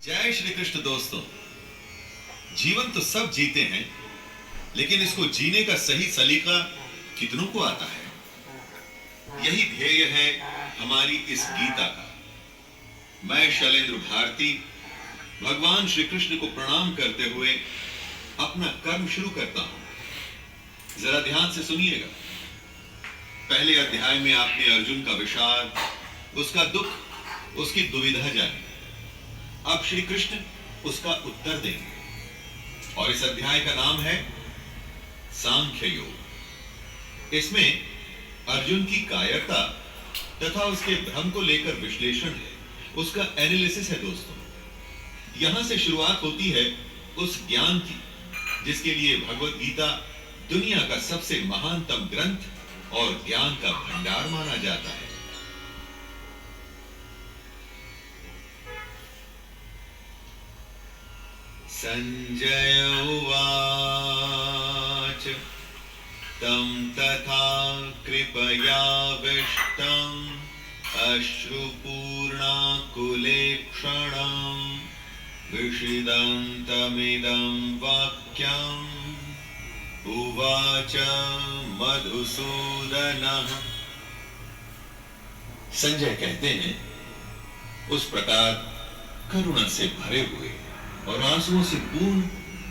जय श्री कृष्ण दोस्तों। जीवन तो सब जीते हैं, लेकिन इसको जीने का सही सलीका कितनों को आता है? यही ध्येय है हमारी इस गीता का। मैं शैलेंद्र भारती भगवान श्री कृष्ण को प्रणाम करते हुए अपना कर्म शुरू करता हूं। जरा ध्यान से सुनिएगा। पहले अध्याय में आपने अर्जुन का विषाद, उसका दुख, उसकी दुविधा जानी। अब श्री कृष्ण उसका उत्तर देंगे और इस अध्याय का नाम है सांख्य योग। इसमें अर्जुन की कायरता तथा उसके भ्रम को लेकर विश्लेषण है, उसका एनालिसिस है दोस्तों। यहां से शुरुआत होती है उस ज्ञान की जिसके लिए भगवत गीता दुनिया का सबसे महानतम ग्रंथ और ज्ञान का भंडार माना जाता है। संजय उवाच तं तथा कृपयाविष्टम् अश्रुपूर्णाकुलेक्षणं विषीदन्तमिदं वाक्यम् उवाच मधुसूदनः। संजय कहते हैं, उस प्रकार करुणा से भरे हुए और आंसुओं से पूर्ण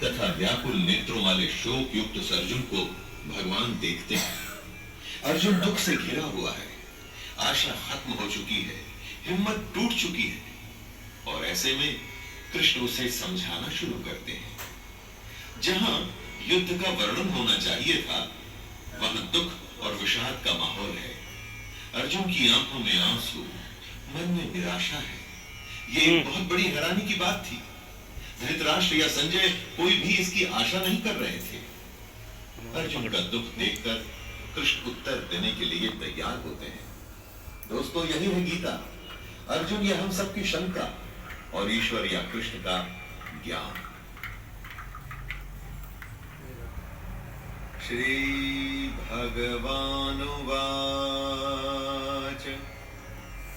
तथा व्याकुल नेत्रों वाले शोक युक्त अर्जुन को भगवान देखते हैं। अर्जुन दुख से घिरा हुआ है, आशा खत्म हो चुकी है, हिम्मत टूट चुकी है, और ऐसे में कृष्ण उसे समझाना शुरू करते हैं। जहां युद्ध का वर्णन होना चाहिए था, वहां दुख और विषाद का माहौल है। अर्जुन की आंखों में आंसू, मन में निराशा है। ये एक बहुत बड़ी हैरानी की बात थी। धृतराष्ट्र या संजय कोई भी इसकी आशा नहीं कर रहे थे। अर्जुन का दुख देखकर कृष्ण उत्तर देने के लिए तैयार होते हैं। दोस्तों, यही है गीता। अर्जुन या हम सबकी शंका और ईश्वर या कृष्ण का ज्ञान। श्री भगवानुवाच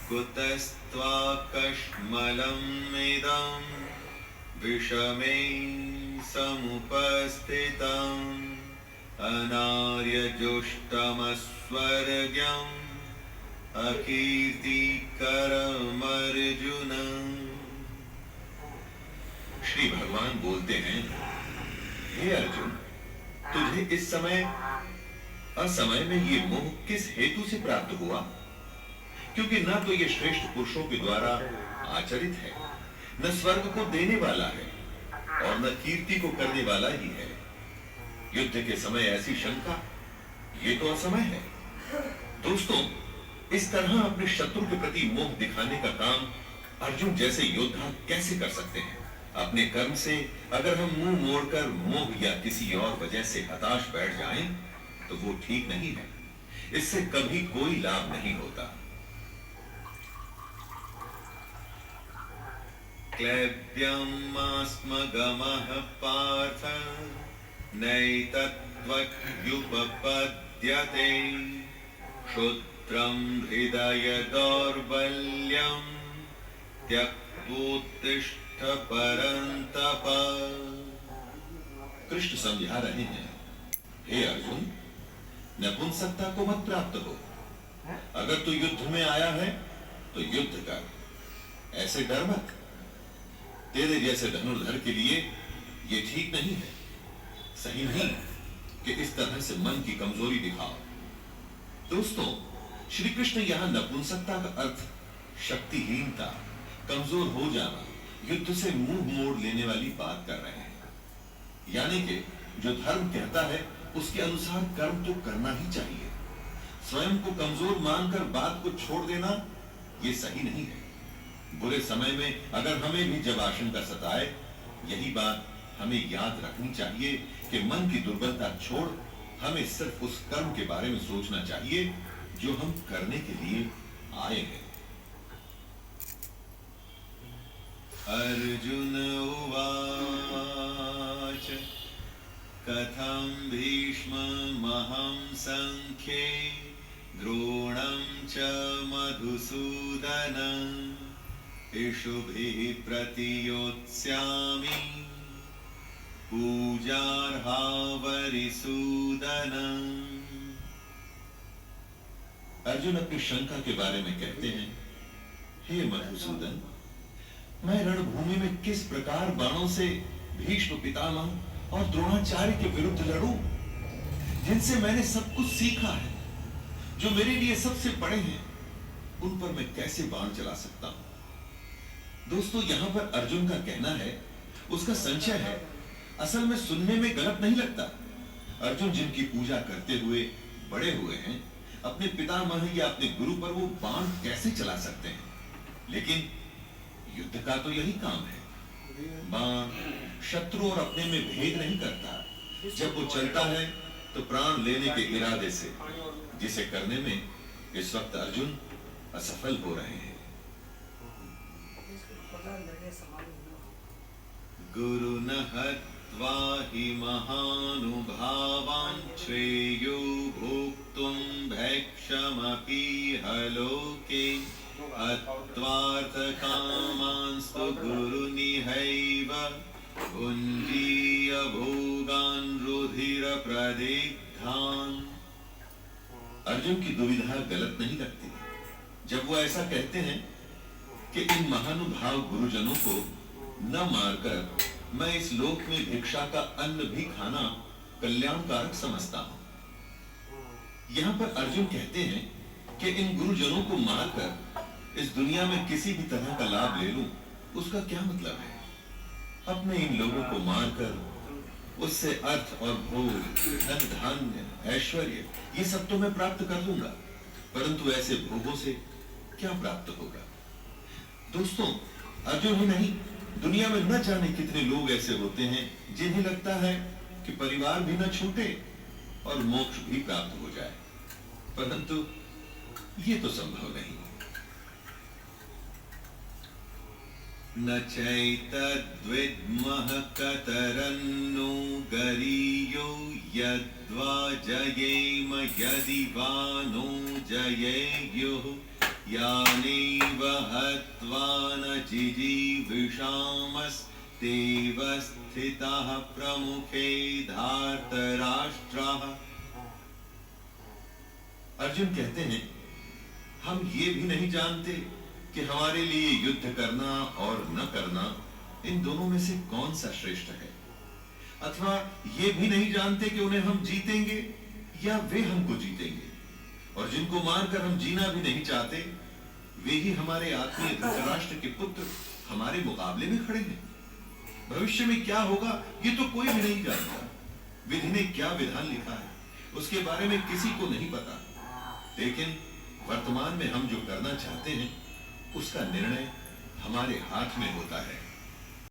कुतस्त्वाकश्मलम् इदम् विषमे समुपस्थितम् अनार्यजुष्टमस्वर्ग्यम् अकीर्तिकरमर्जुन। श्री भगवान बोलते हैं, हे अर्जुन, तुझे इस समय असमय में ये मोह किस हेतु से प्राप्त हुआ? क्योंकि न तो ये श्रेष्ठ पुरुषों के द्वारा आचरित है, न स्वर्ग को देने वाला है और न कीर्ति को करने वाला ही है। युद्ध के समय ऐसी शंका, ये तो असमय है। दोस्तों, इस तरह अपने शत्रु के प्रति मोह दिखाने का काम अर्जुन जैसे योद्धा कैसे कर सकते हैं? अपने कर्म से अगर हम मुंह मोड़कर मोह या किसी और वजह से हताश बैठ जाएं, तो वो ठीक नहीं है। इससे कभी कोई लाभ नहीं होता। क्लैब्यमास्मगमः पार्थ नैतत्त्वयुपपद्यते क्षुद्रं हृदय दौर्बल्यं त्यक्तोत्तिष्ठ परन्तप। कृष्ण समझा रहे हैं, हे अर्जुन, नपुंसकता को मत प्राप्त हो। अगर तू युद्ध में आया है तो युद्ध कर, ऐसे डर मत। तेरे जैसे धनुर्धर के लिए ये ठीक नहीं है, सही नहीं कि इस तरह से मन की कमजोरी दिखाओ। दोस्तों, श्री कृष्ण यहां नपुंसकता का अर्थ शक्तिहीनता, कमजोर हो जाना, युद्ध से मुंह मोड़ लेने वाली बात कर रहे हैं। यानी कि जो धर्म कहता है उसके अनुसार कर्म तो करना ही चाहिए। स्वयं को कमजोर मानकर बात को छोड़ देना ये सही नहीं है। बुरे समय में अगर हमें भी जब आशंका सताए, यही बात हमें याद रखनी चाहिए कि मन की दुर्बलता छोड़ हमें सिर्फ उस कर्म के बारे में सोचना चाहिए जो हम करने के लिए आए हैं। अर्जुन उवाच कथं भीष्ममहं संख्ये द्रोणं च मधुसूदन इषुभिः प्रतियोत्स्यामि पूजार्हावरिसूदन। अर्जुन अपनी शंका के बारे में कहते हैं, हे मधुसूदन, मैं रणभूमि में किस प्रकार बाणों से भीष्म पितामह और द्रोणाचार्य के विरुद्ध लड़ूं, जिनसे मैंने सब कुछ सीखा है, जो मेरे लिए सबसे बड़े हैं, उन पर मैं कैसे बाण चला सकता हूं। दोस्तों, यहां पर अर्जुन का कहना है, उसका संशय है, असल में सुनने में गलत नहीं लगता। अर्जुन जिनकी पूजा करते हुए बड़े हुए हैं, अपने पितामह या अपने गुरु पर वो बाण कैसे चला सकते हैं। लेकिन युद्ध का तो यही काम है। बाण शत्रु और अपने में भेद नहीं करता। जब वो चलता है तो प्राण लेने के इरादे से, जिसे करने में इस वक्त अर्जुन असफल हो रहे हैं। गुरु न हत्वा हि महानुभावान् श्रेयो भोक्तुं भैक्षमपीह लोके हत्वार्थकामांस्तु गुरुनिहैव भुञ्जीय भोगान् रुधिरप्रदिग्धान्। अर्जुन की दुविधा गलत नहीं लगती जब वो ऐसा कहते हैं कि इन महानुभाव गुरुजनों को न मारकर मैं इस लोक में भिक्षा का अन्न भी खाना कल्याणकारक समझता हूं। यहां पर अर्जुन कहते हैं कि इन गुरुजनों को मारकर इस दुनिया में किसी भी तरह का लाभ ले लूं, उसका क्या मतलब है। अपने इन लोगों को मारकर उससे अर्थ और भोग, धन धान्य, ऐश्वर्य, ये सब तो मैं प्राप्त कर लूंगा, परंतु ऐसे भोगों से क्या प्राप्त होगा। दोस्तों, अर्जुन ही नहीं, दुनिया में न जाने कितने लोग ऐसे होते हैं जिन्हें लगता है कि परिवार भी न छूटे और मोक्ष भी प्राप्त हो जाए, परंतु ये तो संभव नहीं। न चैतद्विद्मः कतरन्नो गरीयो यद्वा जयेम यदि वा नो जयेयुः यानेव हत्वा न जिजीविषामस्तेव स्थिताः प्रमुखे धार्तराष्ट्राः। अर्जुन कहते हैं, हम ये भी नहीं जानते कि हमारे लिए युद्ध करना और न करना, इन दोनों में से कौन सा श्रेष्ठ है। अथवा ये भी नहीं जानते कि उन्हें हम जीतेंगे या वे हमको जीतेंगे। और जिनको मारकर हम जीना भी नहीं चाहते, वे ही हमारे आत्मीय धृतराष्ट्र के पुत्र हमारे मुकाबले में खड़े हैं। भविष्य में क्या होगा ये तो कोई भी नहीं जानता। विधि ने क्या विधान लिखा है उसके बारे में किसी को नहीं पता, लेकिन वर्तमान में हम जो करना चाहते हैं उसका निर्णय हमारे हाथ में होता है।